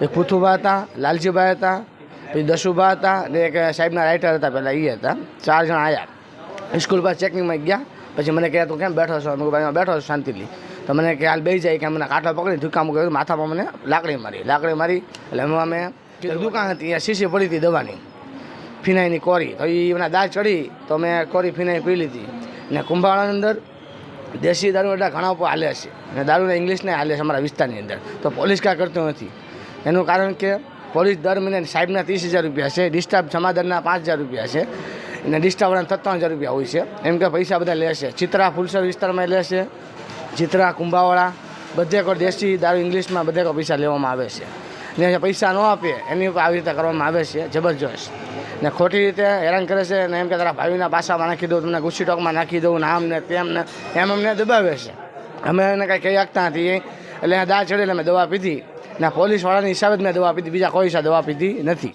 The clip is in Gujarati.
એક પુથુભા હતા, લાલજીભાઈ હતા, પછી દશુભા હતા ને એક સાહેબના રાઇટર હતા, પહેલાં એ હતા. 4 જણા આવ્યા. સ્કૂલ પર ચેકિંગમાં ગયા. પછી મને કહે તું કેમ બેઠો છો? મેં ભાઈ બેઠો છો શાંતિથી. તો મને કે હાલ બેસી જાય કે મને કાંઠો પકડી ધુકામ કર્યું, માથામાં મને લાકડી મારી. એટલે અમે દુકાન હતી, અહીંયા શીશી પડી હતી દવાની, ફિનાઈની કોરી. તો એ એના દાળ ચડી તો મેં કોરી ફિનાઈ પી લીધી. ને કુંભાળાની અંદર દેશી દારૂ એટલે ઘણા ઉપર હાલે છે, અને દારૂને ઇંગ્લિશને હાલે છે અમારા વિસ્તારની અંદર. તો પોલીસ કાંઈ કરતું નથી. એનું કારણ કે પોલીસ દર મહિને સાહેબના 30,000 રૂપિયા છે, ડિસ્ટાફ જમાદારના 5,000 રૂપિયા છે, અને ડિસ્ટાફવાળાના 57,000 રૂપિયા હોય છે. એમ કે પૈસા બધા લે છે. ચિત્રા ફુલસર વિસ્તારમાં લે છે, ચિત્રા કુંભાવાળા બધે કોઈ દેશી દારૂ ઇંગ્લિશમાં બધે કોઈ પૈસા લેવામાં આવે છે. ને જે પૈસા ન આપે એની ઉપર આવી રીતે કરવામાં આવે છે જબરજસ્ત. ને ખોટી રીતે હેરાન કરે છે. ને એમ કે તારા ભાઈના પાસામાં નાખી દઉં, તમને ગુસ્સી ટોકમાં નાખી દઉં, નામ ને તેમ ને એમ અમને દબાવે છે. અમે એને કાંઈ કહી શકતા નથી. એટલે દાળ ચડે એટલે મેં દવા પીધી. ને પોલીસવાળાની હિસાબે જ મેં દવા પીધી, બીજા કોઈ હિસાબે દવા પીધી નથી.